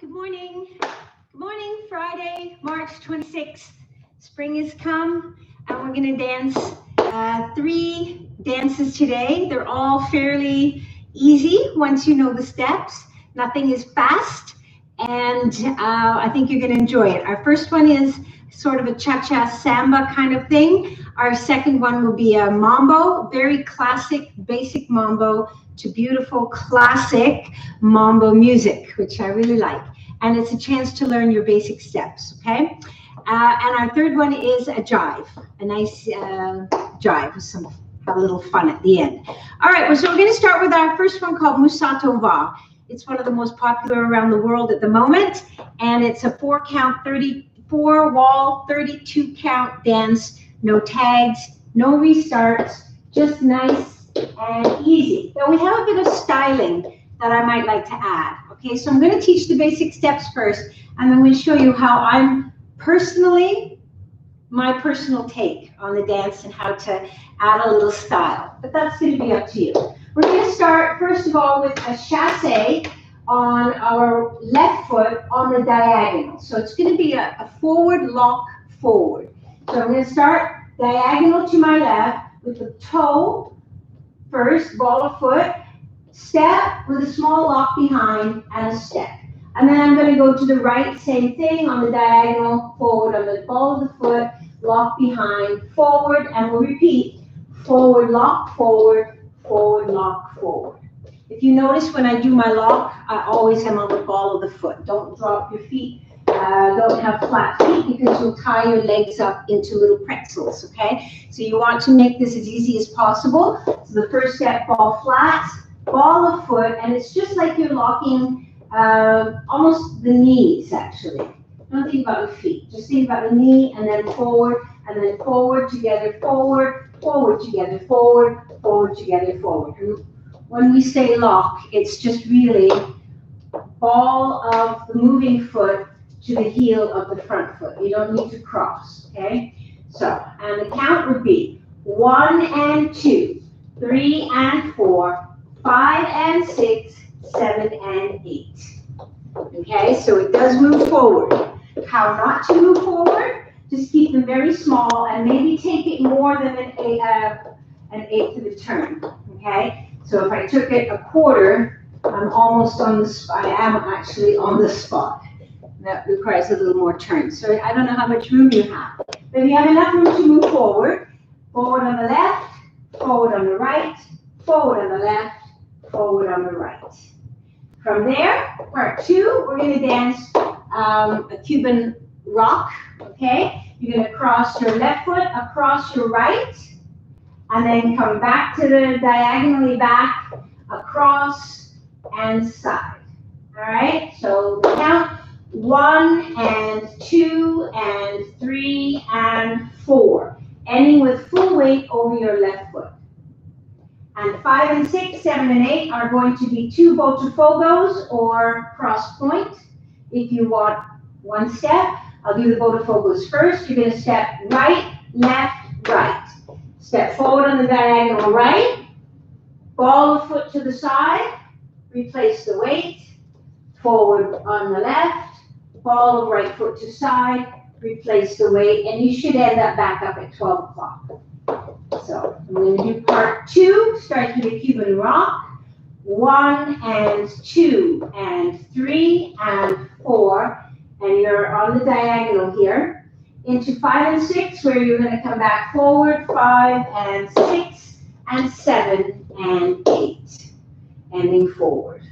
Good morning. Good morning, Friday, March 26th. Spring has come and we're going to dance 3 dances today. They're all fairly easy once you know the steps. Nothing is fast and I think you're going to enjoy it. Our first one is sort of a cha-cha samba kind of thing. Our second one will be a mambo, very classic, basic mambo to beautiful classic mambo music, which I really like. And it's a chance to learn your basic steps, okay? And our third one is a jive, a nice jive with have a little fun at the end. All right, so we're going to start with our first one called Musato Va. It's one of the most popular around the world at the moment, and it's a 4-count, 34-wall, 32-count dance, no tags, no restarts, just nice and easy. Now we have a bit of styling that I might like to add. Okay, so I'm going to teach the basic steps first, and then we'll show you how I'm personally, my personal take on the dance and how to add a little style. But that's going to be up to you. We're going to start, first of all, with a chassé on our left foot on the diagonal. So it's going to be a forward lock forward. So I'm going to start diagonal to my left with the toe first, ball of foot, step with a small lock behind and a step. And then I'm going to go to the right, same thing on the diagonal, forward on the ball of the foot, lock behind, forward, and we'll repeat, forward, lock, forward, forward, lock, forward. If you notice when I do my lock, I always am on the ball of the foot. Don't drop your feet. Don't have flat feet because you'll tie your legs up into little pretzels, okay? So you want to make this as easy as possible. So the first step, ball flat, ball of foot, and it's just like you're locking almost the knees, actually. Don't think about the feet. Just think about the knee, and then forward together, forward, forward together, forward, forward together, forward. And when we say lock, it's just really ball of the moving foot to the heel of the front foot. You don't need to cross, okay? So, and the count would be 1 and 2, 3 and 4, 5 and 6, 7 and 8. Okay, so it does move forward. How not to move forward? Just keep them very small and maybe take it more than an eighth of a turn. Okay, so if I took it a quarter, I'm almost on the spot. I am actually on the spot. That requires a little more turn. So I don't know how much room you have. But if you have enough room to move forward, forward on the left, forward on the right, forward on the left, forward on the right. From there, part 2, we're going to dance a Cuban rock, okay? You're going to cross your left foot across your right, and then come back to the diagonally back, across and side. All right, so count 1 and 2 and 3 and 4, ending with full weight over your left foot. And 5 and 6, 7 and 8 are going to be 2 botafogos or cross point. If you want one step, I'll do the botafogos first. You're going to step right, left, right. Step forward on the diagonal right, ball of foot to the side, replace the weight, forward on the left, ball of right foot to side, replace the weight, and you should end up back up at 12 o'clock. So I'm going to do part 2, starting with the Cuban rock. 1 and 2 and 3 and 4, and you're on the diagonal here. Into 5 and 6, where you're going to come back forward, 5 and 6 and 7 and 8, ending forward.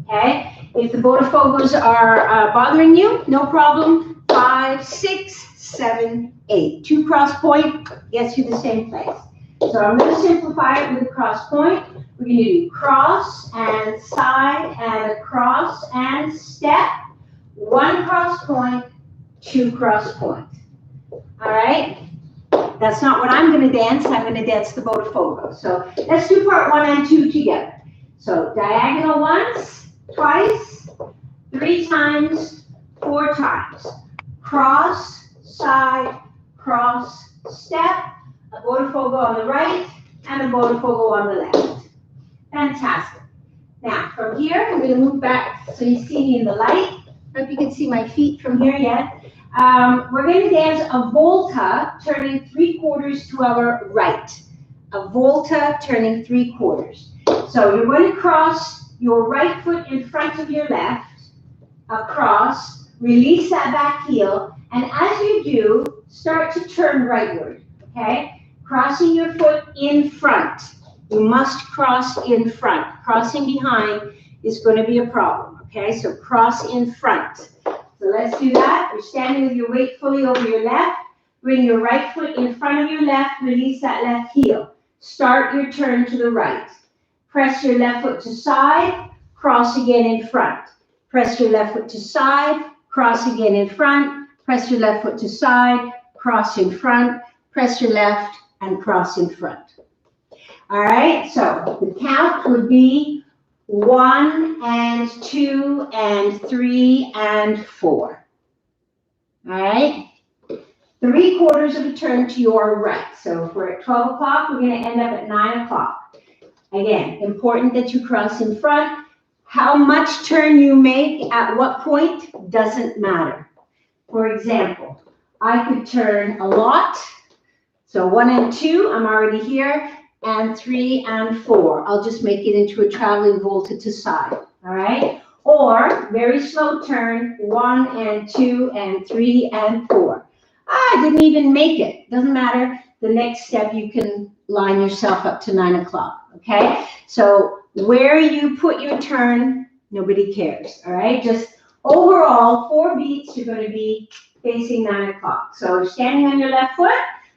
Okay? If the botafogos are bothering you, no problem. 5, 6, 7, 8. 2 cross point gets you the same place. So I'm going to simplify it with a cross point. We're going to do cross and side and across and step. 1 cross point, 2 cross point. All right? That's not what I'm going to dance. I'm going to dance the botafogo. So let's do part 1 and 2 together. So diagonal once, twice, 3 times, 4 times. Cross, side, cross, step, a botafogo on the right, and a botafogo on the left. Fantastic. Now, from here, I'm going to move back so you see me in the light. Hope you can see my feet from here yet. We're going to dance a volta, turning 3/4 to our right. A volta, turning 3/4. So you're going to cross your right foot in front of your left, across, release that back heel, and as you do, start to turn rightward, okay? Crossing your foot in front. You must cross in front. Crossing behind is going to be a problem, okay? So cross in front. So let's do that. You're standing with your weight fully over your left. Bring your right foot in front of your left. Release that left heel. Start your turn to the right. Press your left foot to side. Cross again in front. Press your left foot to side. Cross again in front. Press your left foot to side. Cross in front. Press your left and cross in front. All right, so the count would be 1 and 2 and 3 and 4. All right, 3/4 of a turn to your right. So if we're at 12 o'clock, we're going to end up at 9 o'clock. Again, important that you cross in front. How much turn you make at what point doesn't matter. For example, I could turn a lot. So 1 and 2, I'm already here. And 3 and 4. I'll just make it into a traveling volta to side, all right? Or very slow turn, 1 and 2 and 3 and 4. I didn't even make it. Doesn't matter. The next step, you can line yourself up to 9 o'clock, okay? So where you put your turn, nobody cares, all right? Just overall, 4 beats, you're going to be facing 9 o'clock. So standing on your left foot.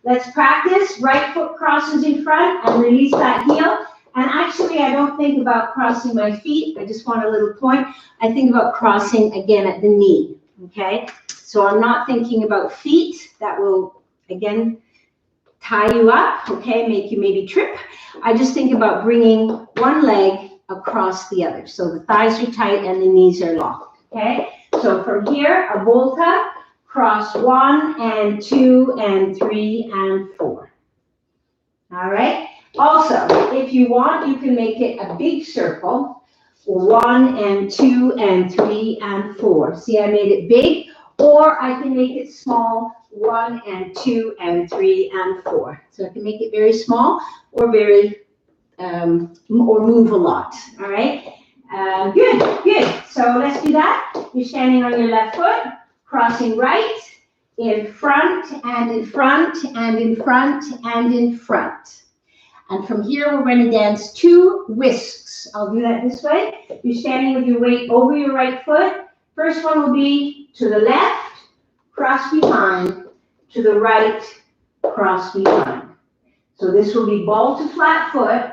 Let's practice. Right foot crosses in front and release that heel. And actually, I don't think about crossing my feet. I just want a little point. I think about crossing again at the knee, okay? So I'm not thinking about feet. That will, again, tie you up, okay, make you maybe trip. I just think about bringing one leg across the other. So the thighs are tight and the knees are locked, okay? So from here, a volta. Cross 1 and 2 and 3 and 4. All right. Also, if you want, you can make it a big circle. 1 and 2 and 3 and 4. See, I made it big, or I can make it small. 1 and 2 and 3 and 4. So I can make it very small or very, or move a lot. All right. Good. So let's do that. You're standing on your left foot. Crossing right, in front, and in front, and in front, and in front. And from here, we're going to dance 2 whisks. I'll do that this way. You're standing with your weight over your right foot. First one will be to the left, cross behind, to the right, cross behind. So this will be ball to flat foot,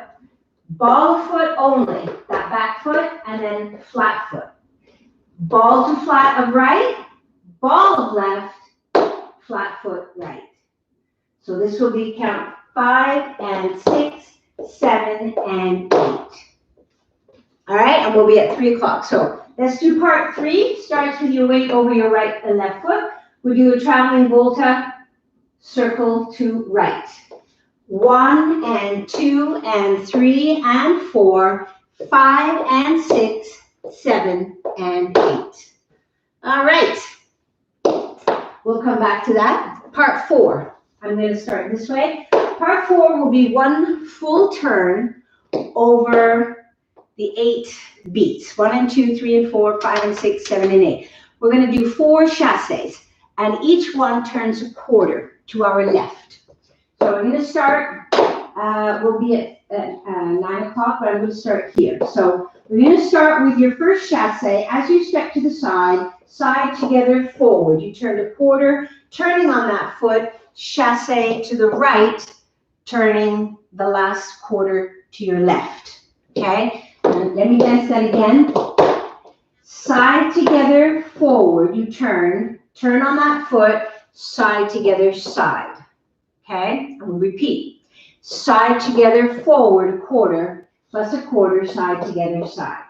ball of foot only, that back foot, and then flat foot. Ball to flat of right, ball of left, flat foot right. So this will be count 5 and 6, 7 and 8. All right, and we'll be at 3 o'clock. So let's do part 3. Starts with your weight over your right and left foot. We do a traveling volta, circle to right. 1 and 2 and 3 and 4, 5 and 6, 7 and 8. All right. We'll come back to that. Part 4. I'm going to start this way. Part 4 will be 1 full turn over the 8 beats. 1 and 2, 3 and 4, 5 and 6, 7 and 8. We're going to do 4 chasses, and each one turns a quarter to our left. So I'm going to start. We'll be at 9 o'clock, but I'm going to start here. So we're going to start with your first chasse. As you step to the side, side together, forward. You turn a quarter, turning on that foot, chasse to the right, turning the last quarter to your left. Okay? And let me dance that again. Side together, forward. You turn on that foot, side together, side. Okay? And we'll repeat. Side together, forward, a quarter, plus a quarter, side together, side.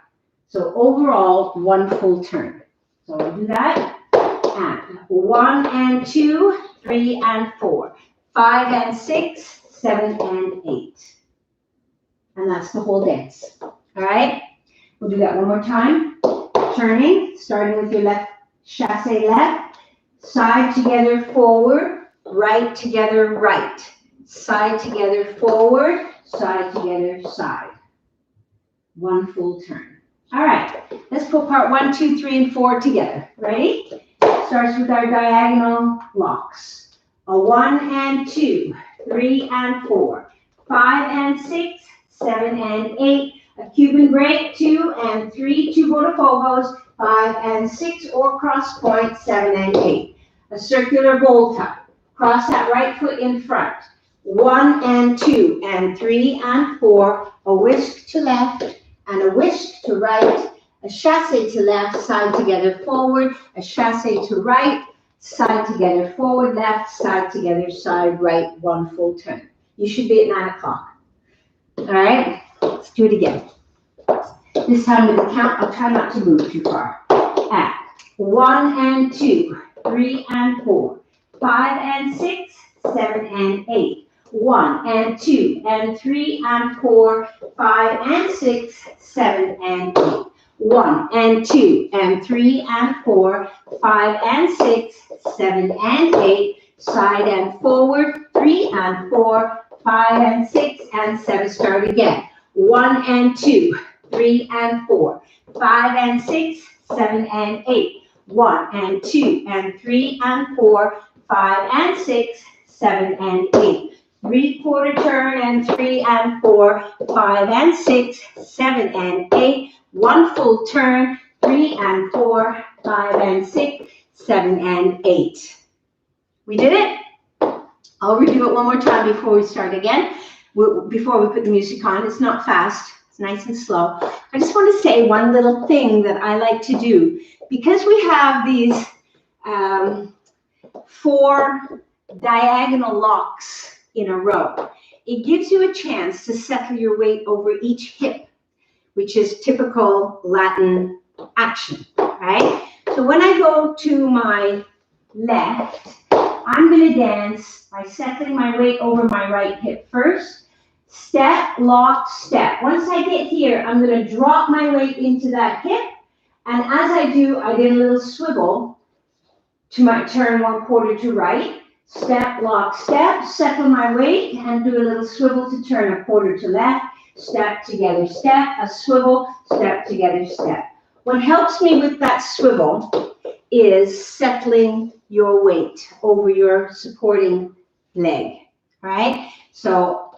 So overall, 1 full turn. So I'll do that. And 1 and 2, 3 and 4, 5 and 6, 7 and 8. And that's the whole dance. All right? We'll do that one more time. Turning, starting with your left chassé left, side together forward, right together right, side together forward, side together side. One full turn. All right, let's put part 1, 2, 3, and 4 together. Ready? Starts with our diagonal locks. A 1 and 2, 3 and 4, 5 and 6, 7 and 8, a Cuban break, 2 and 3, 2 Botafogos, 5 and 6, or cross point, 7 and 8. A circular volta. Cross that right foot in front. 1 and 2 and 3 and 4, a whisk to left and a whisk to right, a chassé to left, side together forward, a chassé to right, side together forward, left, side together, side right, one full turn. You should be at 9 o'clock. All right, let's do it again. This time with the count, I'll try not to move too far. At 1 and 2, 3 and 4, 5 and 6, 7 and 8. 1 and 2 and 3 and 4, 5 and 6, 7 and 8. 1 and 2 and 3 and 4, 5 and 6, 7 and 8. Side and forward, 3 and 4, 5 and 6 and 7. Start again. 1 and 2, 3 and 4, 5 and 6, 7 and 8. 1 and 2 and 3 and 4, 5 and 6, 7 and 8. 3/4 turn and 3 and 4, 5 and 6, 7 and 8. One full turn, 3 and 4, 5 and 6, 7 and 8. We did it? I'll review it one more time before we start again. Before we put the music on, it's not fast. It's nice and slow. I just want to say one little thing that I like to do. Because we have these 4 diagonal locks in a row, it gives you a chance to settle your weight over each hip, which is typical Latin action, right? So when I go to my left, I'm going to dance by settling my weight over my right hip first. Step, lock, step. Once I get here, I'm going to drop my weight into that hip. And as I do, I get a little swivel to my turn 1/4 to right. Step, lock, step, settle my weight, and do a little swivel to turn 1/4 to left. Step, together, step, a swivel, step, together, step. What helps me with that swivel is settling your weight over your supporting leg, all right? So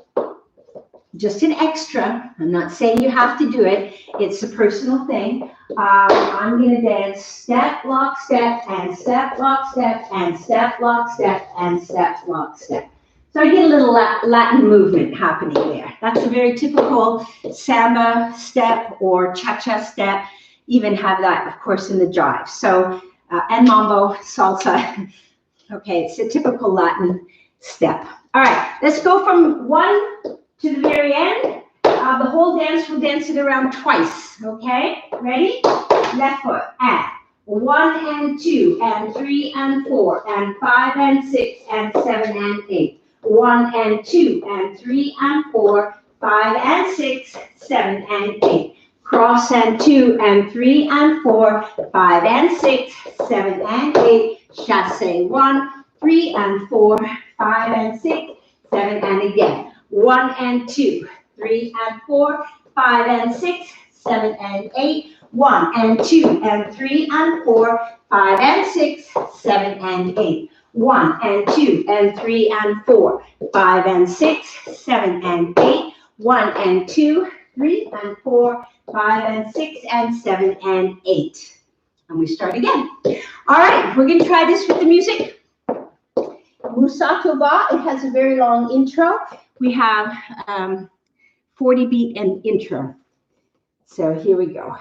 just an extra, I'm not saying you have to do it, it's a personal thing. I'm going to dance step, lock, step, and step, lock, step, and step, lock, step, and step, lock, step. So I get a little Latin movement happening there. That's a very typical samba step or cha-cha step. Even have that, of course, in the jive. So, and mambo, salsa. Okay, it's a typical Latin step. All right, let's go from 1 to the very end. The whole dance, we'll dance it around twice, okay? Ready? Left foot, at 1 and 2 and 3 and 4 and 5 and 6 and 7 and 8. 1 and 2 and 3 and 4, 5 and 6, 7 and 8. Cross and 2 and 3 and 4, 5 and 6, 7 and 8. Chassé 1, 3 and 4, 5 and 6, 7 and again. 1 and 2, 3 and 4, 5 and 6, 7 and 8. 1 and 2 and 3 and 4, 5 and 6, 7 and 8. 1 and 2 and 3 and 4, 5 and 6, 7 and 8. 1 and 2, 3 and 4, 5 and 6 and 7 and 8. And we start again. All right, we're going to try this with the music. Musato Va, it has a very long intro. We have 40 beat and intro. So here we go.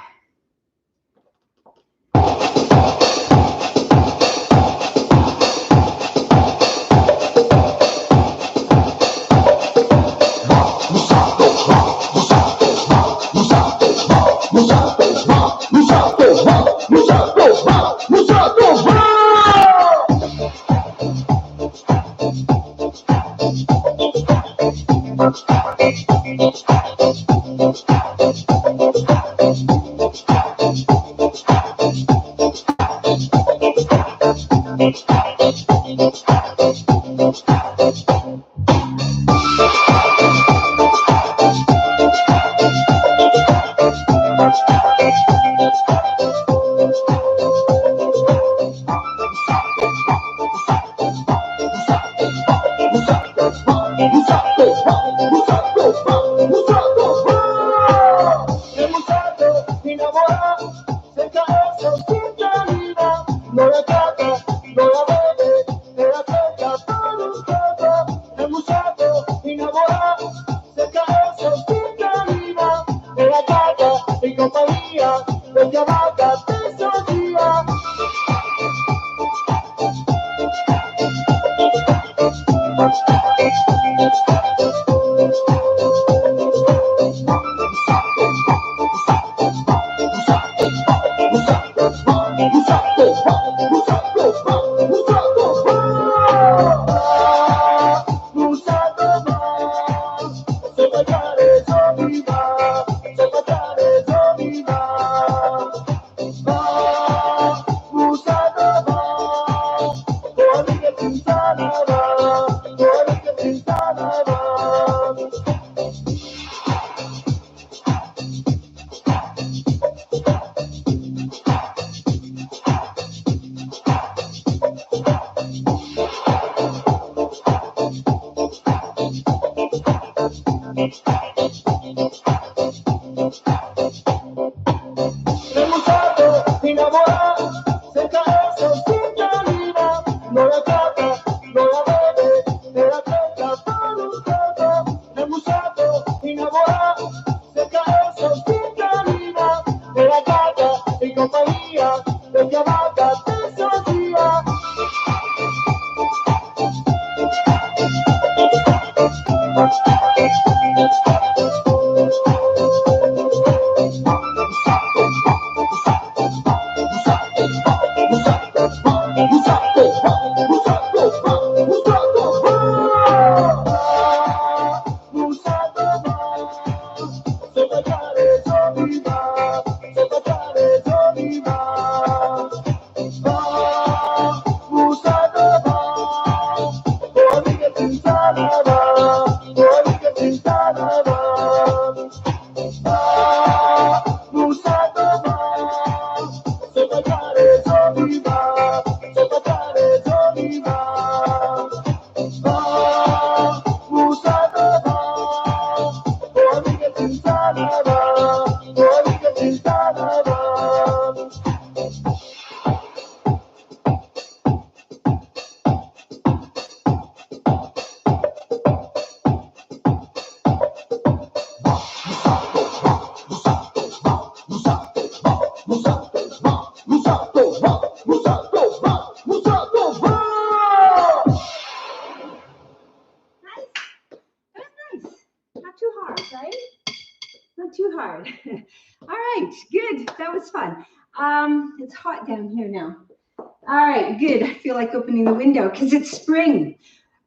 It's hot down here now. All right, good. I feel like opening the window because it's spring.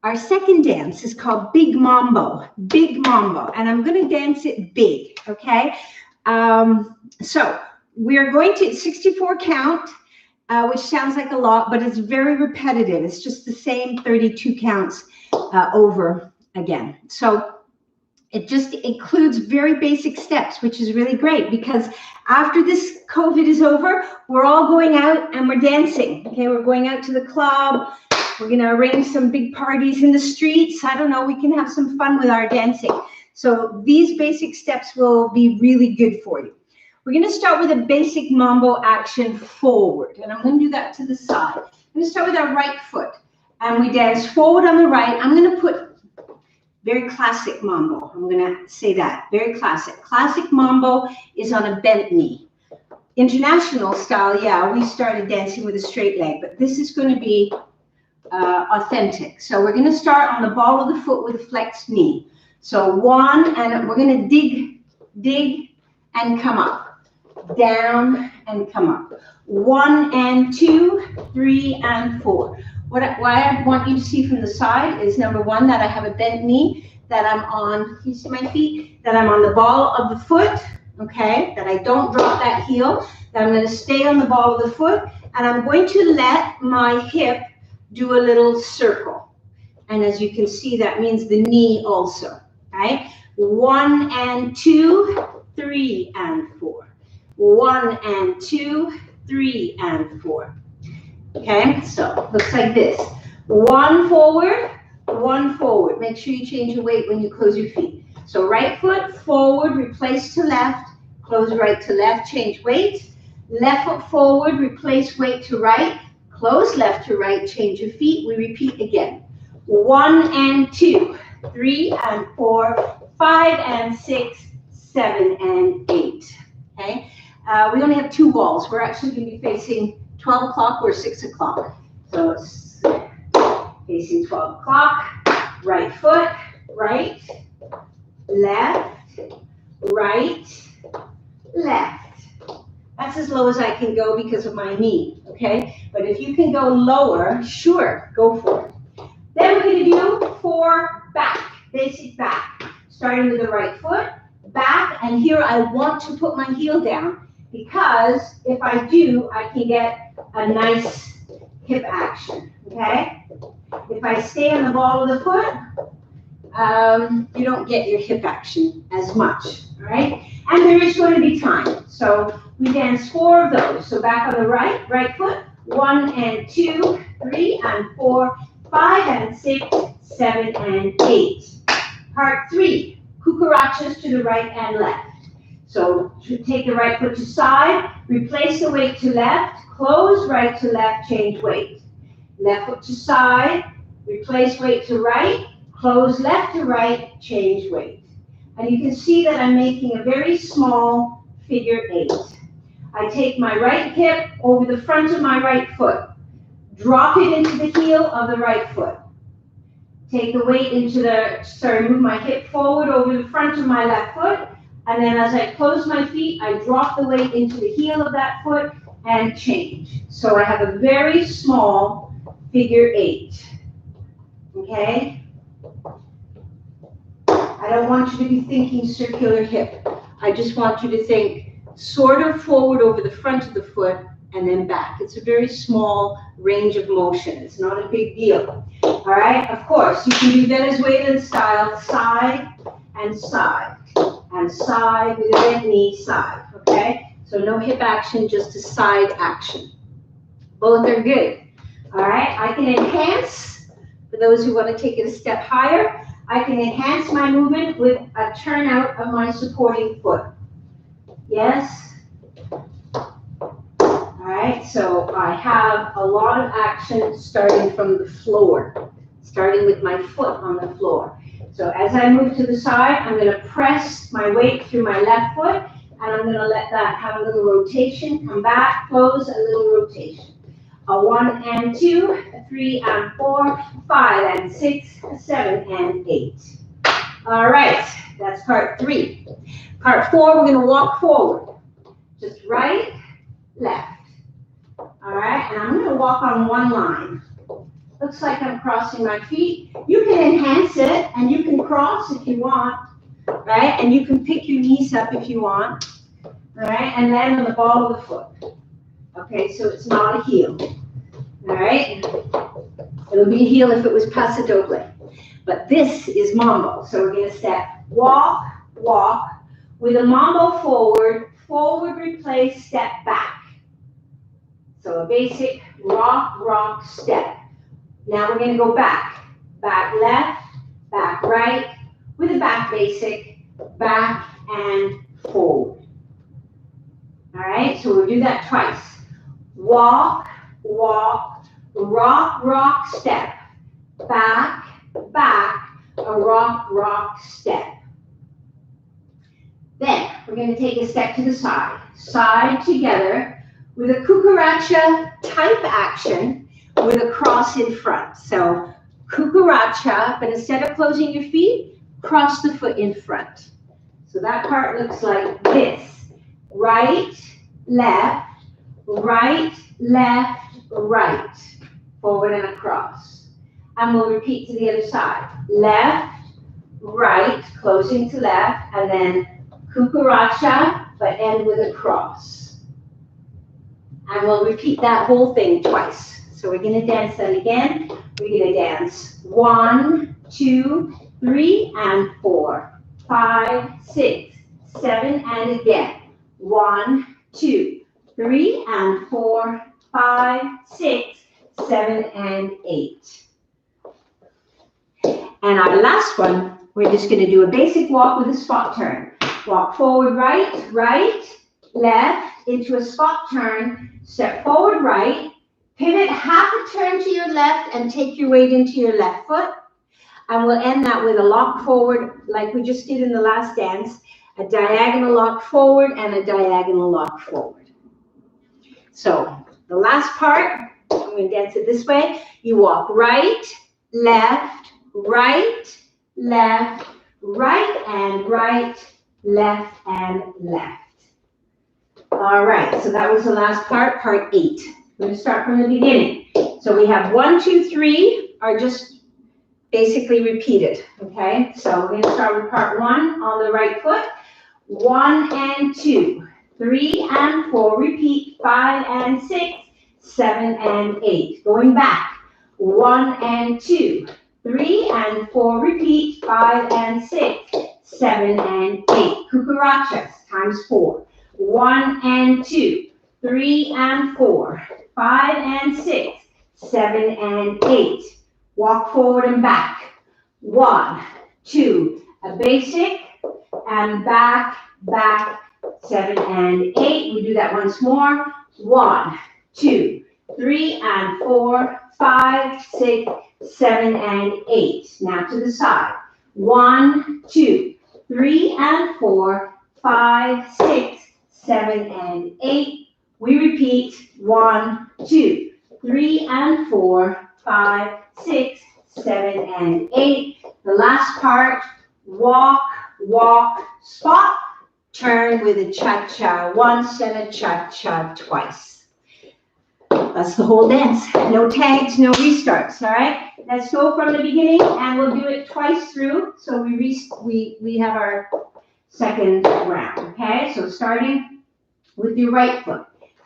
Our second dance is called Big Mambo. Big Mambo. And I'm going to dance it big, okay? So we're going to 64 count, which sounds like a lot, but it's very repetitive. It's just the same 32 counts over again. So it just includes very basic steps, which is really great because after this COVID is over, we're all going out and we're dancing. Okay, we're going out to the club. We're going to arrange some big parties in the streets. I don't know, we can have some fun with our dancing. So these basic steps will be really good for you. We're going to start with a basic mambo action forward. And I'm going to do that to the side. I'm going to start with our right foot. And we dance forward on the right. I'm going to put very classic mambo. I'm going to say that. Very classic. Classic mambo is on a bent knee. International style, yeah, we started dancing with a straight leg, but this is going to be authentic. So we're going to start on the ball of the foot with a flexed knee. So one, and we're going to dig, and come up. Down and come up. 1 and 2, 3 and 4. What I want you to see from the side is number one, that I have a bent knee, that I'm on, you see my feet, that I'm on the ball of the foot, okay, that I don't drop that heel, that I'm going to stay on the ball of the foot, and I'm going to let my hip do a little circle. And as you can see, that means the knee also, right? 1 and 2, 3 and 4. 1 and 2, 3 and 4. Okay, so looks like this. 1 forward, 1 forward. Make sure you change your weight when you close your feet. So right foot forward, replace to left, close right to left, change weight. Left foot forward, replace weight to right, close left to right, change your feet. We repeat again. 1 and 2, 3 and 4, 5 and 6, 7 and 8. Okay, we only have 2 walls. We're actually going to be facing 12 o'clock or 6 o'clock. So it's facing 12 o'clock, right foot, right, left, right, left. That's as low as I can go because of my knee, okay? But if you can go lower, sure, go for it. Then we're going to do 4 back, basic back. Starting with the right foot, back, and here I want to put my heel down because if I do, I can get a nice hip action, okay? If I stay on the ball of the foot, you don't get your hip action as much, all right? And there is going to be time. So we dance 4 of those. So back on the right foot, 1 and 2, 3 and 4, 5 and 6, 7 and 8. Part 3, cucarachas to the right and left. So take the right foot to side, replace the weight to left, close right to left, change weight. Left foot to side, replace weight to right, close left to right, change weight. And you can see that I'm making a very small figure 8. I take my right hip over the front of my right foot, drop it into the heel of the right foot. Take the weight into move my hip forward over the front of my left foot, and then as I close my feet, I drop the weight into the heel of that foot and change. So I have a very small figure 8, okay? I don't want you to be thinking circular hip. I just want you to think sort of forward over the front of the foot and then back. It's a very small range of motion. It's not a big deal. All right, of course, you can do Venezuelan style, side and side, and side with a bent knee, side, okay? So no hip action, just a side action. Both are good. All right, I can enhance, for those who want to take it a step higher, I can enhance my movement with a turnout of my supporting foot. Yes? All right, so I have a lot of action starting from the floor, starting with my foot on the floor. So as I move to the side, I'm going to press my weight through my left foot, and I'm going to let that have a little rotation, come back, close, a little rotation. A 1 and 2, a 3 and 4, 5 and 6, 7 and 8. All right, that's part 3. Part 4, we're going to walk forward. Just right, left. All right, and I'm going to walk on one line. Looks like I'm crossing my feet. You can enhance it, and you can cross if you want, right? And you can pick your knees up if you want, all right? And land on the ball of the foot. Okay, so it's not a heel, all right? It would be a heel if it was paso doble. But this is mambo, so we're going to step, walk, walk, with a mambo forward, forward, replace, step back. So a basic rock, rock, step. Now we're going to go back. Back left, back right, with a back basic, back and forward. All right, so we'll do that twice. Walk, walk, rock, rock, step. Back, back, a rock, rock, step. Then we're going to take a step to the side. Side together with a cucaracha type action with a cross in front. So cucaracha, but instead of closing your feet, cross the foot in front. So that part looks like this. Right, left, right, left, right. Forward and across. And we'll repeat to the other side. Left, right, closing to left, and then cucaracha, but end with a cross. And we'll repeat that whole thing twice. So we're going to dance that again. We're going to dance 1, 2, 3, and 4, 5, 6, 7, and again. 1, 3 and 4, 5, 6, 7, and 8. And our last one, we're just going to do a basic walk with a spot turn. Walk forward, right, right, left, into a spot turn, step forward, right, pivot half a turn to your left and take your weight into your left foot. And we'll end that with a lock forward like we just did in the last dance, a diagonal lock forward and a diagonal lock forward. So the last part, I'm going to dance it this way. You walk right, left, right, left, right and right, left and left. All right, so that was the last part, part 8. We're going to start from the beginning. So we have 1, 2, 3 are just basically repeated, okay? So we're going to start with part 1 on the right foot. 1 and 2, 3 and 4, repeat, 5 and 6, 7 and 8. Going back, 1 and 2, 3 and 4, repeat, 5 and 6, 7 and 8. Cucarachas times 4. 1 and 2, 3 and 4, 5 and 6, 7 and 8. Walk forward and back. 1, 2, a basic, and back, back, 7 and 8. We do that once more. 1, 2, 3 and 4, 5, 6, 7 and 8. Now to the side. 1, 2, 3 and 4, 5, 6, 7 and 8. We repeat. 1, 2, 3 and 4, 5, 6, 7 and 8. The last part, walk, walk, spot, turn with a cha-cha once and a cha-cha twice. That's the whole dance. No tags, no restarts, all right? Let's go from the beginning and we'll do it twice through. So we have our second round, okay? So starting with your right foot.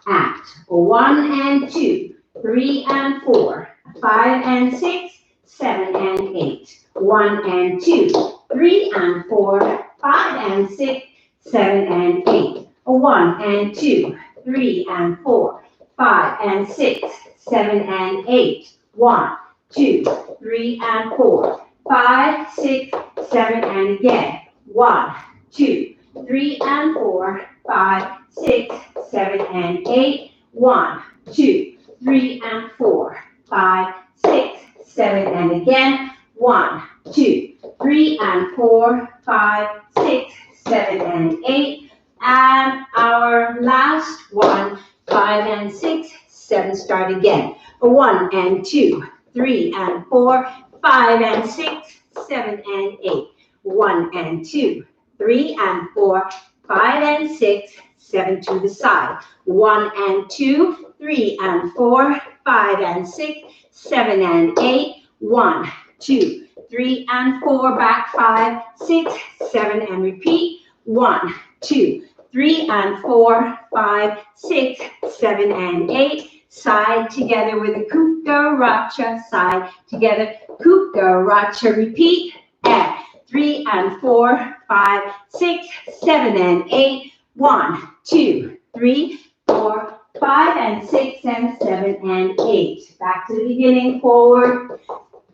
Act 1 and 2, 3 and 4, 5 and 6, 7 and 8. 1 and 2, 3 and 4, 5 and 6, 7 and 8. 1 and 2, 3 and 4, 5 and 6, 7 and 8. 1, 2, 3 and 4, 5, 6, 7 and again. 1, 2, 3 and 4, 5, 6, 7 and 8. 1, 2, 3 and 4, 5, 6, 7 and again. 1, 2, 3 and 4, 5, 6, 7 and 8. And our last one, 5 and 6, 7, start again. 1 and 2, 3 and 4, 5 and 6, 7 and 8. 1 and 2, 3 and 4, 5 and 6, 7 to the side. 1 and 2, 3 and 4, 5 and 6, 7 and 8. 1, 2, 3 and 4, back 5, 6, 7 and repeat. 1, 2, 3 and 4, 5, 6, 7 and 8. Side together with a cucaracha. Side together, cucaracha. Repeat. And 3 and 4, 5, 6, 7 and 8. 1, 2, 3, 4, 5 and 6 and 7 and 8. Back to the beginning. Forward.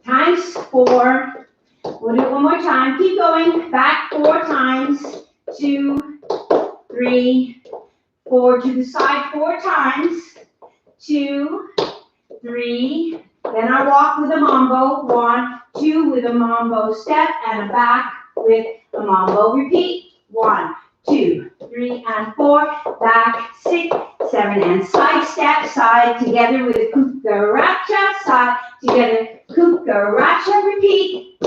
Times 4. We'll do it one more time. Keep going. Back 4 times. 2, 3, 4 to the side 4 times. 2, 3. Then I walk with a mambo. 1, 2 with a mambo step and a back with a mambo. Repeat. 1, 2, 3 and 4. Back 6, 7 and side step. Side together with a cucaracha. Side together. Cucaracha. Repeat.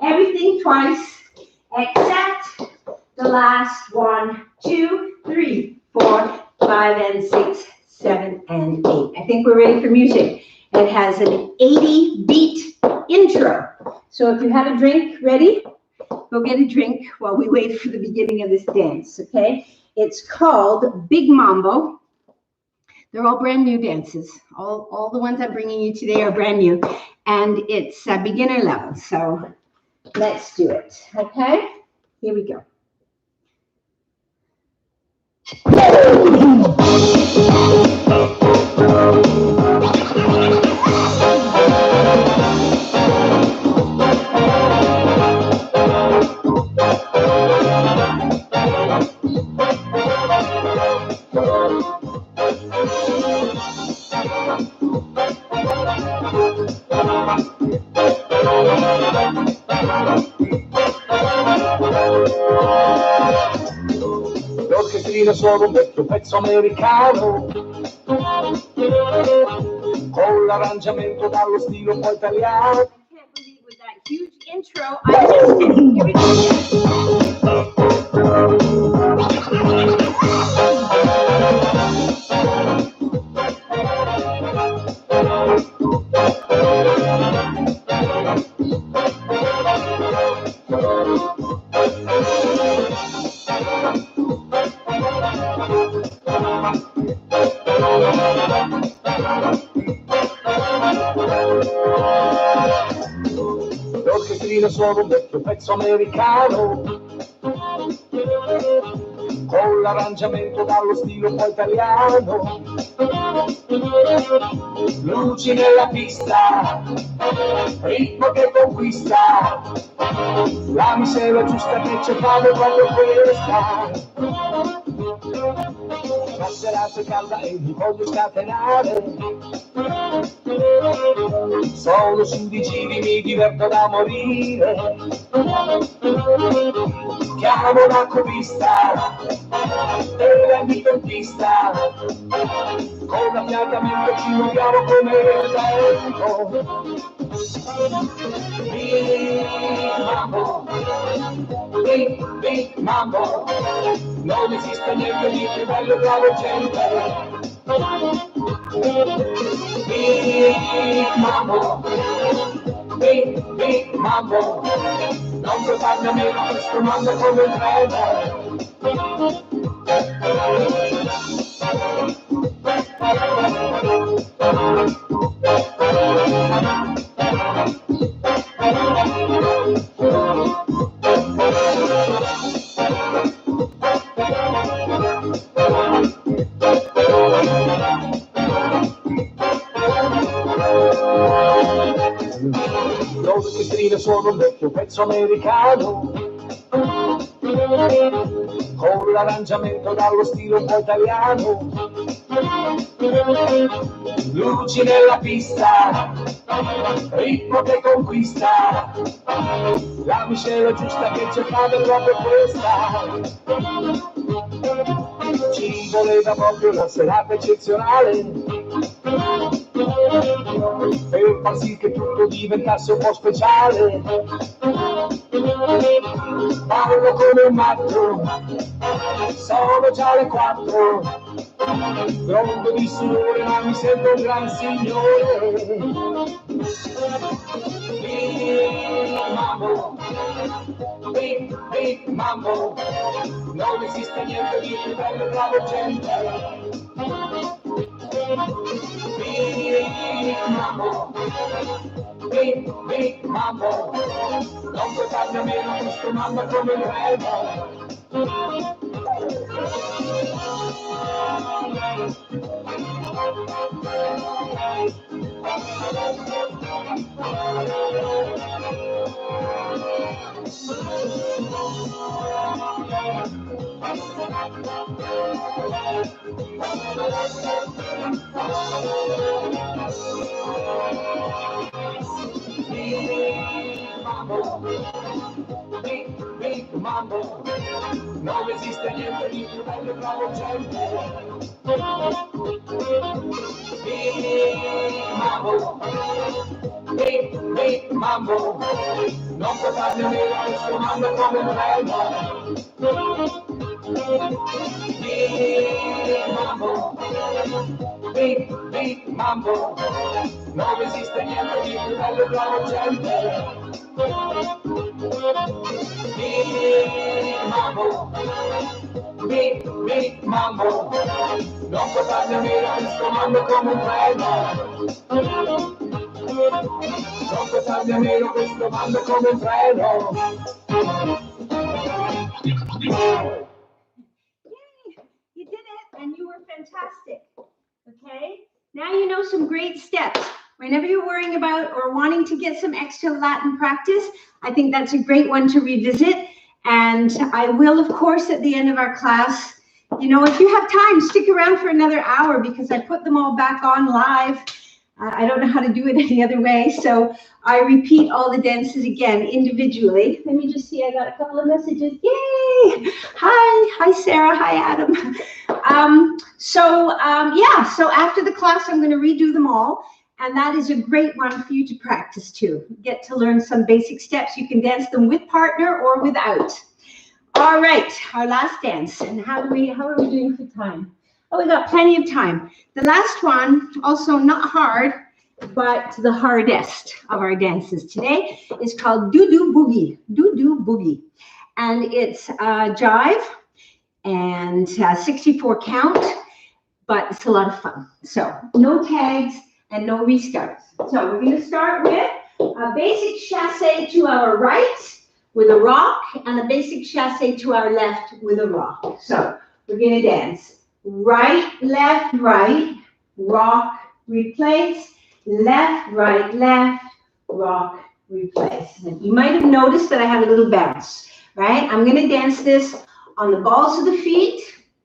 Everything twice except the last 1, 2, 3, 4, 5 and 6, 7 and 8. I think we're ready for music. It has an 80 beat intro. So if you have a drink ready, go get a drink while we wait for the beginning of this dance, okay? It's called Big Mambo. They're all brand new dances. All the ones I'm bringing you today are brand new. And it's a beginner level. So let's do it, okay? Here we go. L'orchestrina sono un vecchio pezzo americano, con l'arrangiamento dallo stile un po' italiano. I can't believe with that huge intro, I missed it. Here we L'orchestrina sono un vecchio pezzo americano, con l'arrangiamento dallo stile un po' italiano. Luci nella pista, ritmo che conquista, la misera giusta che c'è fare proprio questa. La serata è calda e mi voglio scatenare, sono su di giri, mi diverto da morire. Chiamo la copista e rendi in pista, con l'affiatamento ci muoviamo come il vento. Big Mambo, Big Mambo, non esiste niente di più bello tra la gente. Big Mambo, Big Mambo, non puoi farne a meno, questo mondo come il treno. L'orchestrina sono un vecchio pezzo americano, con l'arrangiamento dallo stile un po' italiano. Luci nella pista, ritmo che conquista, la miscela giusta che cercava è proprio questa. Ci voleva proprio una serata eccezionale, per far sì che tutto diventasse un po' speciale. Ballo come un matto, sono già le 4, grondo di sudore ma mi sento un gran signore. Big Mambo, Big Mambo, non esiste niente di più bello tra la gente. Big Mambo, Big Mambo, non puoi farne a meno, questo mamma come il remo. Big Mambo, non esiste niente di più bello tra la gente. Big Mambo, Big Mambo, non puoi farne a meno, questo mambo come un remo. Big Mambo, Big Mambo, non esiste niente di più bello tra la gente. Big Mambo, Big Mambo, non puoi farne a meno, questo mambo come un treno. Non puoi farne a meno, questo mambo come un treno. Yay! You did it, and you were fantastic. Okay? Now you know some great steps. Whenever you're worrying about or wanting to get some extra Latin practice, I think that's a great one to revisit. And I will, of course, at the end of our class, You know, if you have time, stick around for another hour because I put them all back on live. I don't know how to do it any other way, so I repeat all the dances again individually. Let me just see, I got a couple of messages. Yay! Hi Sarah, hi Adam. Yeah, so after the class, I'm going to redo them all, and that is a great one for you to practice too. Get to learn some basic steps. You can dance them with partner or without. All right, our last dance. And how are we doing for time? Oh, we got plenty of time. The last one, also not hard, but the hardest of our dances today is called Doo-Doo Boogie. Doo-Doo Boogie. And it's jive and 64 count, but it's a lot of fun. So no tags and no restarts. So we're going to start with a basic chassé to our right with a rock and a basic chassé to our left with a rock. So we're going to dance right, left, rock, replace, left, left, rock, replace. And you might have noticed that I have a little bounce, right? I'm going to dance this on the balls of the feet,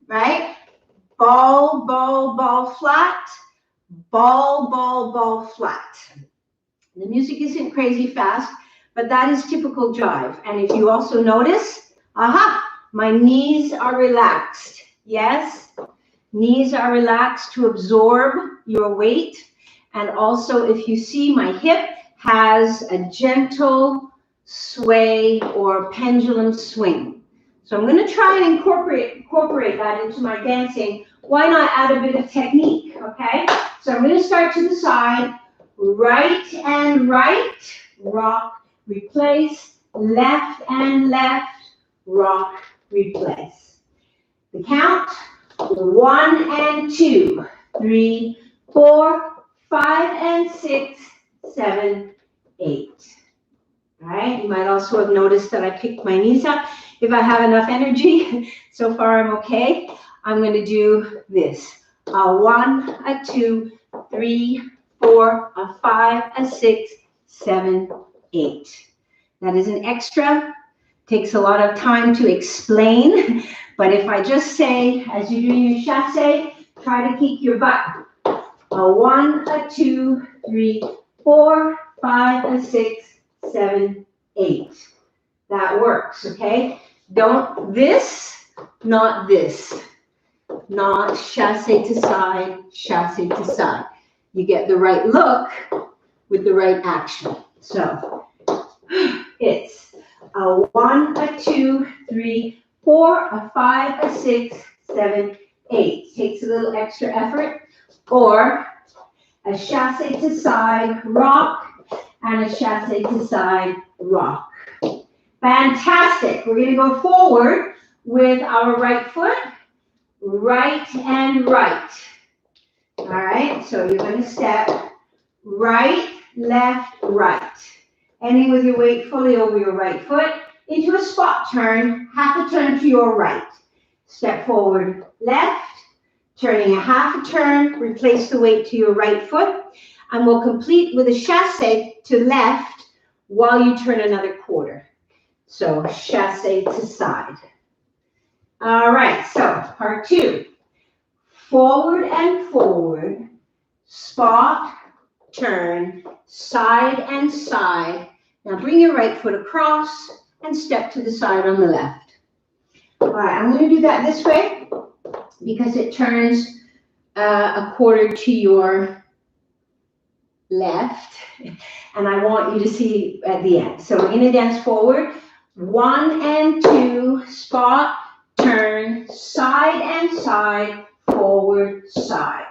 right? Ball, ball, ball, flat, ball, ball, ball, flat. The music isn't crazy fast, but that is typical jive. And if you also notice, my knees are relaxed. Yes, knees are relaxed to absorb your weight. And also if you see my hip has a gentle sway or pendulum swing. So I'm going to try and incorporate that into my dancing. Why not add a bit of technique, okay? So I'm going to start to the side, right and right, rock, replace, left and left, rock, replace. The count, 1 and 2, 3, 4, 5 and 6, 7, 8. All right, you might also have noticed that I picked my knees up. If I have enough energy, so far I'm okay. I'm going to do this. A 1, a 2, 3, 4, a 5, a 6, 7, 8. That is an extra. Takes a lot of time to explain. But if I just say, as you're doing your chassé, try to keep your butt. A 1, a 2, 3, 4, 5, a 6, 7, 8. That works, okay? Don't this, not this. Not chassé to side, chassé to side. You get the right look with the right action. So it's a 1, a 2, 3, 4, a 5, a 6, 7, 8. Takes a little extra effort. Or a chassé to side, rock, and a chassé to side, rock. Fantastic. We're going to go forward with our right foot, right and right. All right, so you're going to step right, left, right. Ending with your weight fully over your right foot into a spot turn, half a turn to your right. Step forward, left, turning a half a turn, replace the weight to your right foot, and we'll complete with a chassé to left while you turn another quarter. So chassé to side. All right, so part 2. Forward and forward, spot, turn, side and side. Now bring your right foot across and step to the side on the left. All right, I'm going to do that this way because it turns a quarter to your left, and I want you to see at the end. So we're going to dance forward, 1 and 2, spot, turn, side and side, forward, side.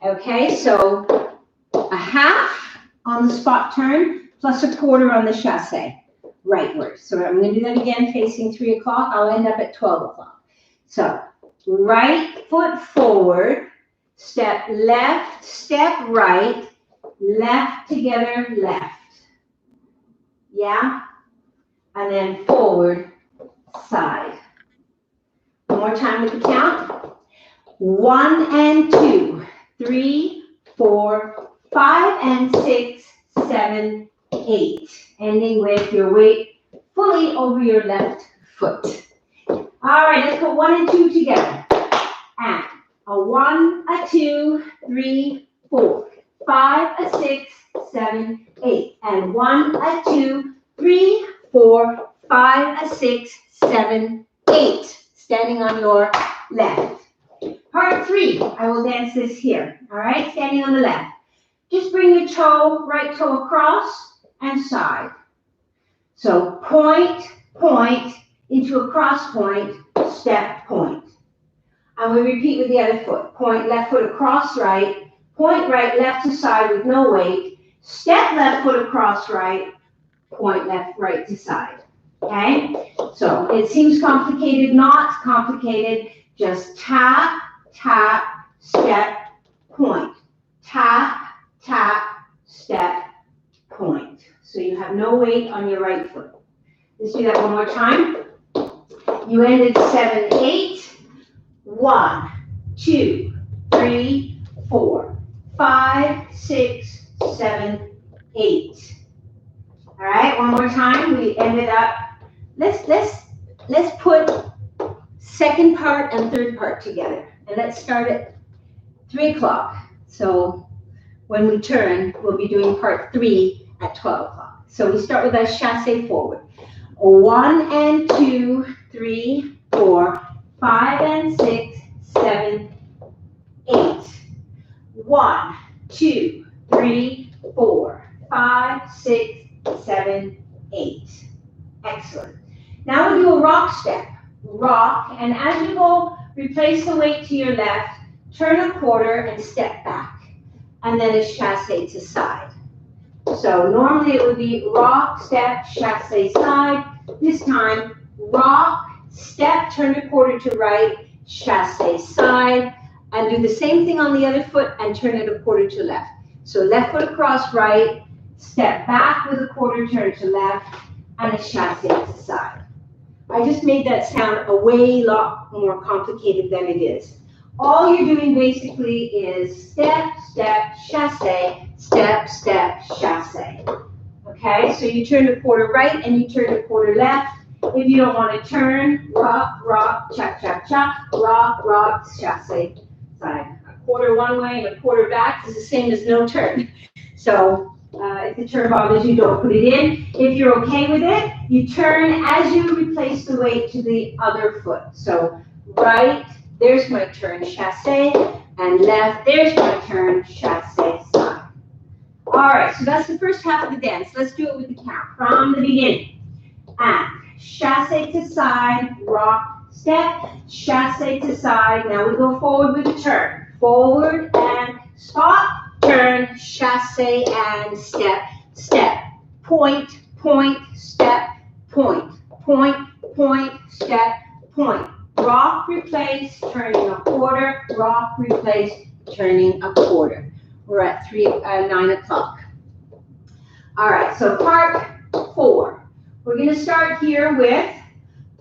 Okay, so a half on the spot turn plus a quarter on the chassé, rightward. So I'm going to do that again facing 3 o'clock. I'll end up at 12 o'clock. So right foot forward, step left, step right, left together, left. Yeah? And then forward, side. One more time with the count. 1 and 2, 3, 4, 5 and 6, 7, 8. Ending with your weight fully over your left foot. All right, let's put 1 and 2 together. And a 1, a 2, 3, 4, 5, a 6, 7, 8. And 1, a 2, 3, 4, 5, a 6, 7, 8. Standing on your left. Part 3, I will dance this here. All right, standing on the left. Just bring your toe, right toe across and side. So point, point, into a cross point, step, point. And we repeat with the other foot. Point, left foot across right, point right, left to side with no weight, step left foot across right, point left, right to side. Okay? So it seems complicated, not complicated. Just tap, tap, step, point. Tap, tap, step, point. So you have no weight on your right foot. Let's do that one more time. You ended 7, 8. 1, 2, 3, 4, 5, 6, 7, 8. All right, one more time. We ended up. Let's put second part and third part together, and let's start at 3 o'clock. So when we turn, we'll be doing part 3 at 12 o'clock. So we start with a chassé forward. 1 and 2, 3, 4, 5 and 6, 7, 8. 1, 2, 3, 4, 5, 6, 7, 8. Excellent. Now we do a rock step. Rock, and as you go, replace the weight to your left, turn a quarter and step back. And then a chassé to side. So normally it would be rock, step, chassé, side. This time, rock, step, turn a quarter to right, chassé, side, and do the same thing on the other foot and turn it a quarter to left. So left foot across right, step back with a quarter turn to left, and a chassé to side. I just made that sound a lot more complicated than it is. All you're doing basically is step, step, chassé, step, step, chassé. Okay, so you turn a quarter right and you turn a quarter left. If you don't want to turn, rock, rock, cha, cha, cha, rock, rock, chassé, side. A quarter one way and a quarter back is the same as no turn. So if the turn bothers you, don't put it in. If you're okay with it, you turn as you replace the weight to the other foot. So right, there's my turn, chassé, and left, there's my turn, chassé, side. All right, so that's the first half of the dance. Let's do it with the count from the beginning. And chassé to side, rock, step, chassé to side. Now we go forward with the turn. Forward and stop, turn, chassé and step, step. Point, point, step, point. Point, point, step, point. Rock, replace, turning a quarter. Rock, replace, turning a quarter. We're at 9 o'clock. All right, so part 4. We're going to start here with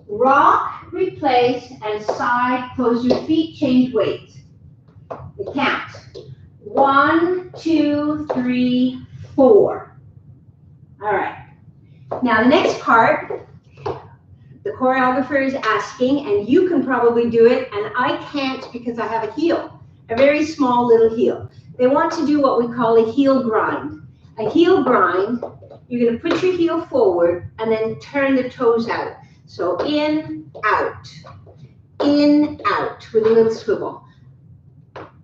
rock, replace, and side. Close your feet, change weight. The count. 1, 2, 3, 4. All right. Now the next part, the choreographer is asking, and you can probably do it, and I can't because I have a heel, a very small little heel. They want to do what we call a heel grind. A heel grind, you're going to put your heel forward and then turn the toes out. So in, out, with a little swivel.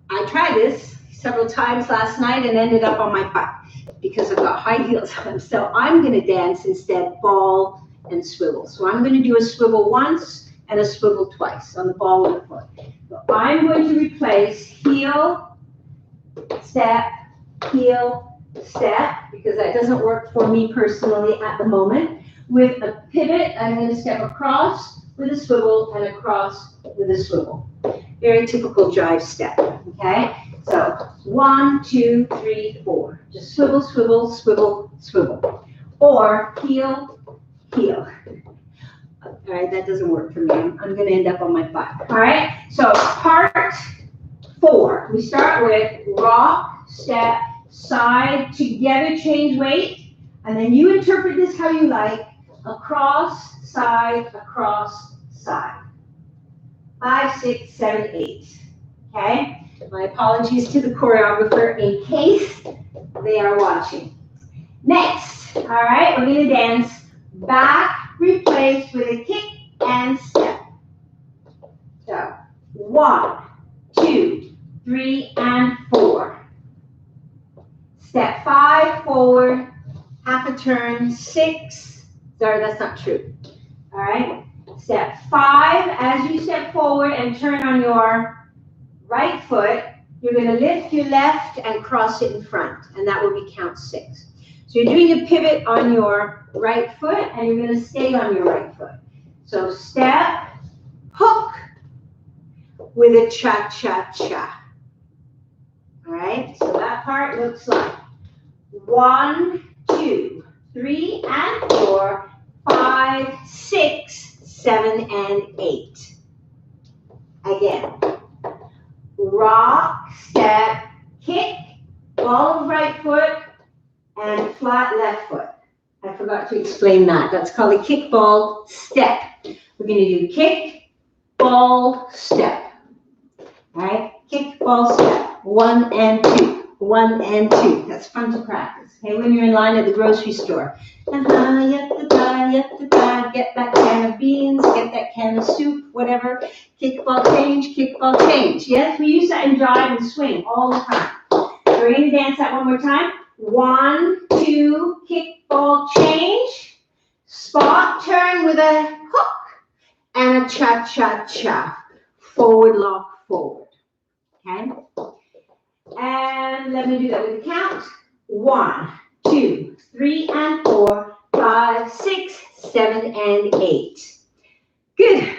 I tried this several times last night and ended up on my butt because I've got high heels on. So I'm going to dance instead ball and swivel. So I'm going to do a swivel once and a swivel twice on the ball of the foot. So I'm going to replace heel, step, heel, step, because that doesn't work for me personally at the moment. With a pivot, I'm going to step across with a swivel and across with a swivel. Very typical jive step, okay? So 1, 2, 3, 4. Just swivel, swivel, swivel, swivel. Or heel, heel. All right, that doesn't work for me. I'm going to end up on my butt. All right, so part 4. We start with rock, step, side, together, change weight. And then you interpret this how you like. Across, side, across, side. 5, 6, 7, 8. Okay? My apologies to the choreographer in case they are watching. Next, all right, we're going to dance back replaced with a kick and step. So 1, 2, 3, and 4. Step 5 forward, half a turn, 6. Sorry, that's not true. All right. Step 5, as you step forward and turn on your right foot, you're going to lift your left and cross it in front, and that will be count 6. So you're doing a pivot on your right foot, and you're going to stay on your right foot. So step, hook, with a cha-cha-cha. All right, so that part looks like 1, 2, 3, and 4, 5, 6, 7, and 8. Again, rock, step, kick, ball of right foot, and flat left foot. I forgot to explain that. That's called a kick, ball, step. We're going to do kick, ball, step. All right, kick, ball, step. 1 and 2. 1 and 2. That's fun to practice. Okay, when you're in line at the grocery store. Get that can of beans, get that can of soup, whatever. Kick, ball, change, kick, ball, change. Yes, we use that in jive and swing all the time. So we're going to dance that one more time. 1, 2, kick, ball, change. Spot, turn with a hook and a cha-cha-cha. Forward, lock, forward. Okay? And let me do that with a count. 1, 2, 3, and 4, 5, 6, 7, and 8. Good.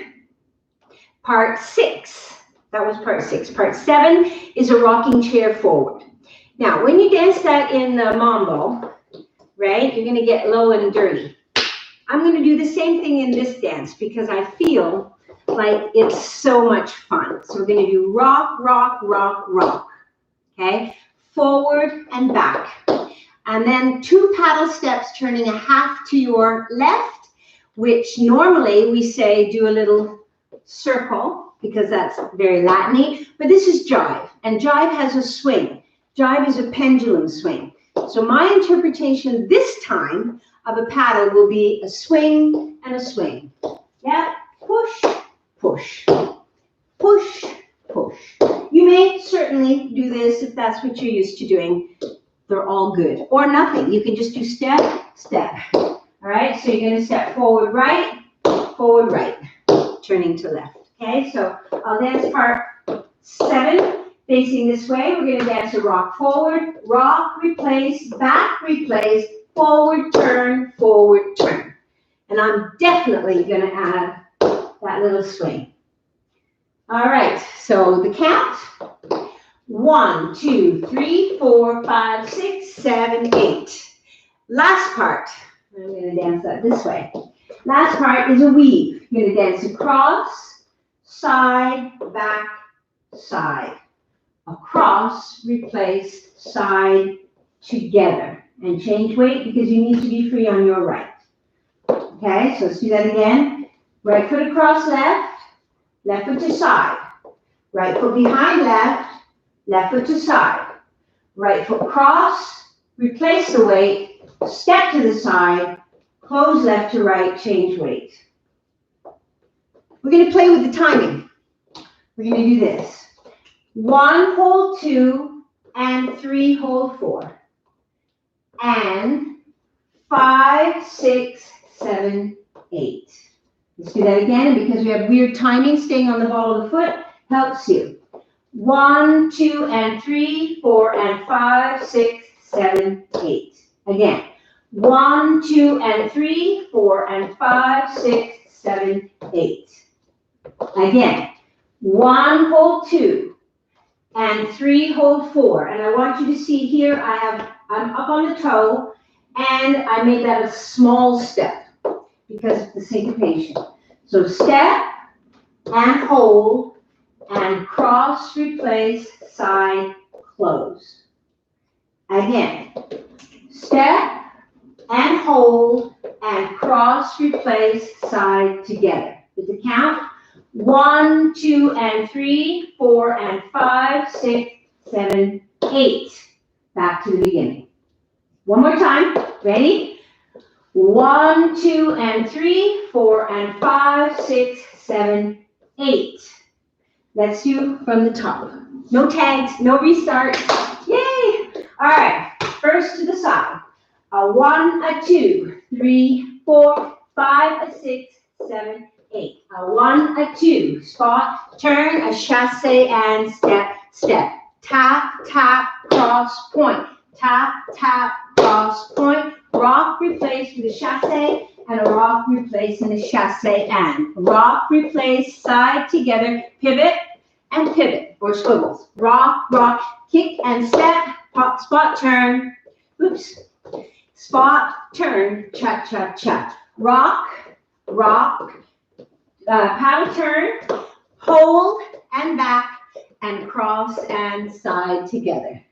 Part 6. That was part 6. Part 7 is a rocking chair forward. Now, when you dance that in the mambo, right, you're going to get low and dirty. I'm going to do the same thing in this dance because I feel like it's so much fun. So we're going to do rock, rock, rock, rock. Okay, forward and back. And then 2 paddle steps turning a half to your left, which normally we say do a little circle because that's very Latin-y, but this is jive, and jive has a swing. Jive is a pendulum swing. So my interpretation this time of a paddle will be a swing and a swing. Yeah, push, push, push, push. You may certainly do this if that's what you're used to doing. They're all good. Or nothing. You can just do step, step. All right, so you're going to step forward, right, turning to left. Okay, so I'll dance part 7, facing this way. We're going to dance a rock forward, rock, replace, back, replace, forward, turn, forward, turn. And I'm definitely going to add that little swing. All right, so the count. 1, 2, 3, 4, 5, 6, 7, 8. Last part. I'm going to dance that this way. Last part is a weave. You're going to dance across, side, back, side. Across, replace, side, together. And change weight because you need to be free on your right. Okay, so let's do that again. Right foot across left, left foot to side. Right foot behind left, left foot to side. Right foot cross, replace the weight, step to the side, close left to right, change weight. We're going to play with the timing. We're going to do this. 1, hold 2, and 3, hold 4. And 5, 6, 7, 8. Let's do that again, and because we have weird timing, staying on the ball of the foot helps you. 1, 2, and 3, 4, and 5, 6, 7, 8. Again. 1, 2, and 3, 4, and 5, 6, 7, 8. Again. 1, hold 2, and 3, hold 4. And I want you to see here, I'm up on the toe, and I made that a small step because of the syncopation. So step, and hold, and cross, replace, side, close. Again, step, and hold, and cross, replace, side, together. With the count, 1, 2, and 3, 4, and 5, 6, 7, 8. Back to the beginning. One more time. Ready? 1, 2, and 3, 4, and 5, 6, 7, 8. Let's do from the top. No tags, no restarts. Yay! All right. First to the side. A 1, a 2, 3, 4, 5, a 6, 7, 8. A 1, a 2. Spot, turn, a chasse, and step, step. Tap, tap, cross, point. Tap, tap, cross, point. Rock, replace with a chasse, and a rock, replace, and a chasse, and. Rock, replace, side, together, pivot, and pivot, or swivels. Rock, rock, kick, and step, pop, spot, turn. Oops. Spot, turn, cha, cha, cha. Rock, rock, paddle, turn, hold, and back, and cross, and side together.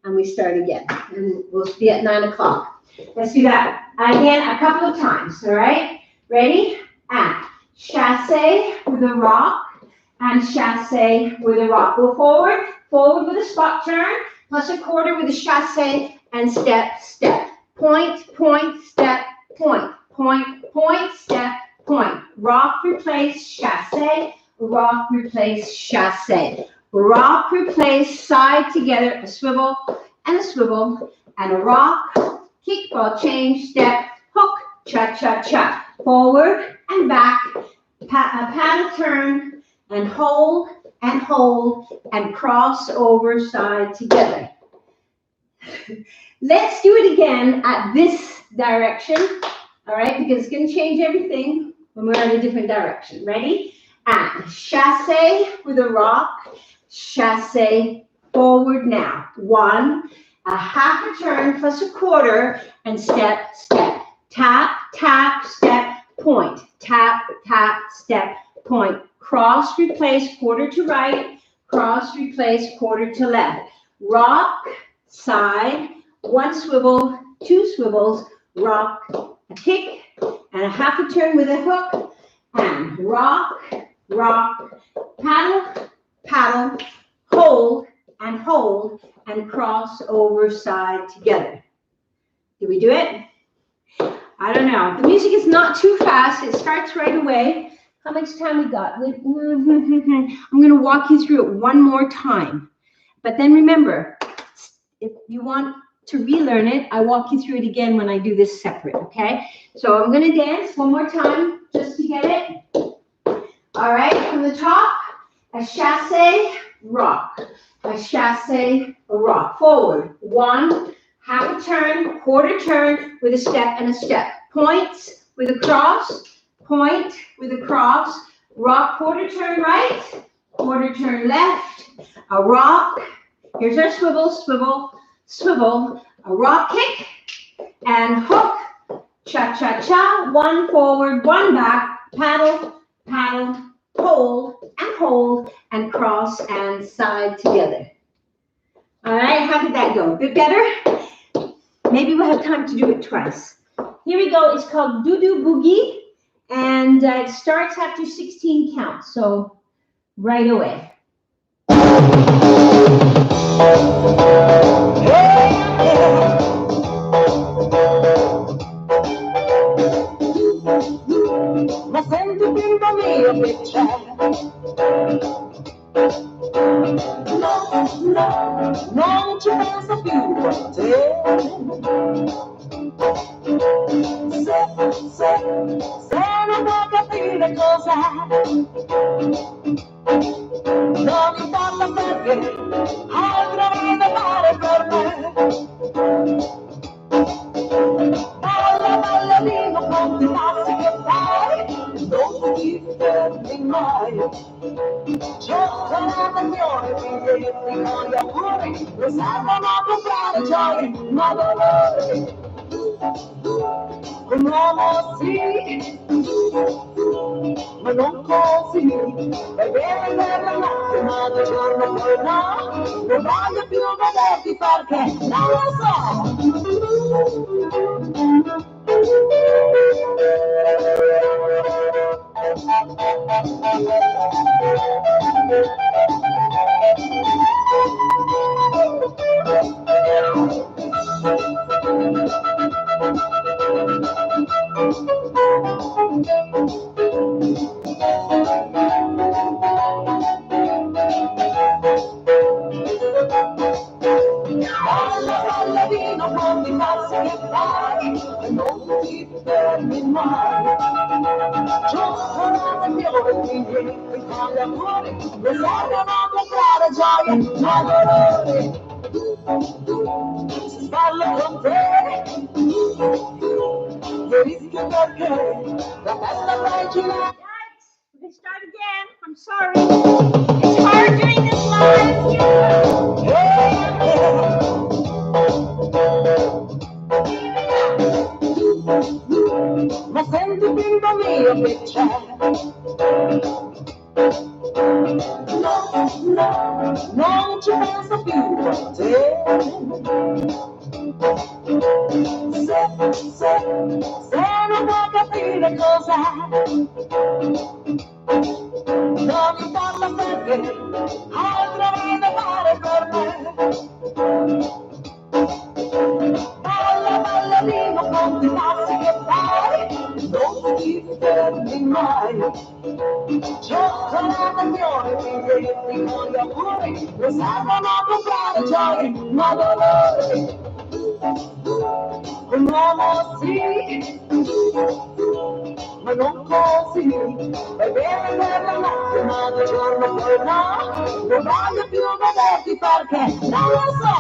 And we start again. And we'll be at 9 o'clock. Let's do that again a couple of times, all right? Ready? And chasse with a rock, and chasse with a rock. Go forward, forward with a spot turn, plus a quarter with a chasse, and step, step. Point, point, step, point. Point, point, step, point. Rock, replace, chasse. Rock, replace, chasse. Rock, replace, side together, a swivel, and a rock. Kick, ball, change, step, hook, cha, cha, cha. Forward and back, paddle, turn, and hold, and cross over side together. Let's do it again at this direction, all right, because it's going to change everything when we're in a different direction. Ready? And chasse with a rock, chasse, forward now. 1, a half a turn plus a quarter, and step, step. Tap, tap, step, point. Tap, tap, step, point. Cross, replace, quarter to right. Cross, replace, quarter to left. Rock, side, 1 swivel, 2 swivels, rock, a kick, and a half a turn with a hook, and rock, rock, paddle, paddle, hold, and cross over side together. Did we do it? I don't know. The music is not too fast. It starts right away. How much time we got? I'm going to walk you through it one more time. But then remember, if you want to relearn it, I walk you through it again when I do this separate, okay? So I'm going to dance one more time just to get it. All right, from the top, a chasse, rock. A chasse, a rock. Forward, 1, half a turn, quarter turn with a step and a step. Points with a cross, point with a cross, rock, quarter turn right, quarter turn left, a rock. Here's our swivel, swivel, swivel, a rock kick, and hook, cha-cha-cha, 1 forward, 1 back, paddle, paddle, hold, and cross and side together. All right, how did that go? A bit better? Maybe we'll have time to do it twice. Here we go. It's called Doo-Doo Boogie, and it starts after 16 counts, so right away. Ma senti prima mia che c'è, no, non ci penso più a te. Se non può capire cos'è, non importa perché, avrai da fare per me. Balla, ballerino, quanti passi che fai, non ti fermi mai. C'è un'emozione, biglietti con gli auguri, non servono a comprare gioie, ma dolori. Un uomo sì, ma non così, è bene per la notte, ma di giorno poi no, non voglio più vederti perché non lo so. Ballerino con i passi che fai e non ti fermi mai. Giocano le ore clienti con gli amori che servono a comprare gioie ma dolore. Se ballo con te io rischio perché la testa vai girare. Guys, we can start again. I'm sorry. It's hard doing this live. Ma senti bimbo mio che c'è? No, non ci penso più a te. Se non vuoi capire cos'è, non importa perché, altro da fare per me. Balla, ballerino, con i passi che fai, non ti fermi mai. Giocano le ore, clienti con gli auguri, lo servono a comprare gioie, ma dolore. Un uomo sì, ma non così. Vai bene per la notte, ma di giorno poi no. Non voglio più vederti perché non lo so.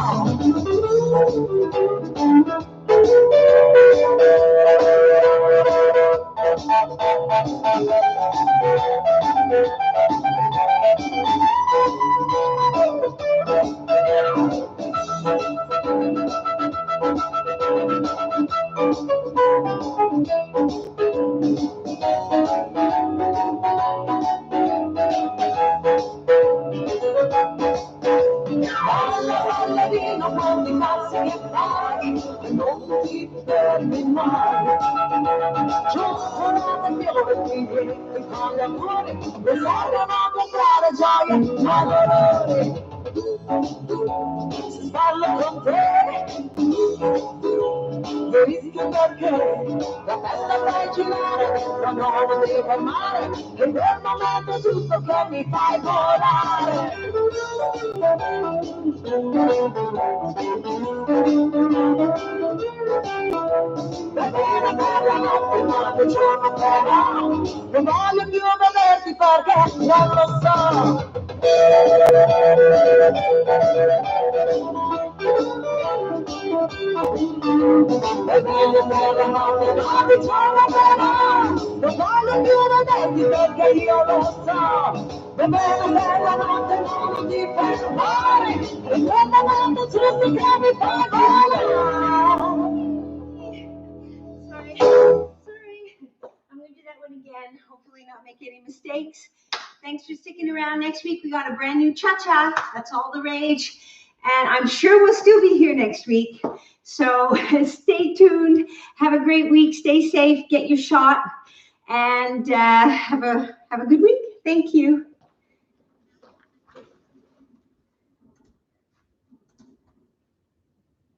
Ballerino con i passi che fai e non ti fermi mai. Giocano le ore clienti con gli amori che servono a comprare gioie ma dolore. Se ballo con te io rischio perché la testa fai girare, ma non devi fermare, e quel momento giusto che mi fai volare. Va bene per la notte, ma di giorno però non voglio più vederti perché non lo so. Va bene per la notte, ma di giorno però non voglio più vederti perché io lo so. Va bene per la notte, ma non ti fermare, e quel momento giusto che mi fai volare. Sorry. I'm going to do that one again. Hopefully not make any mistakes. Thanks for sticking around. Next week, we got a brand new cha-cha. That's all the rage. And I'm sure we'll still be here next week. So stay tuned. Have a great week. Stay safe. Get your shot. And have a good week. Thank you.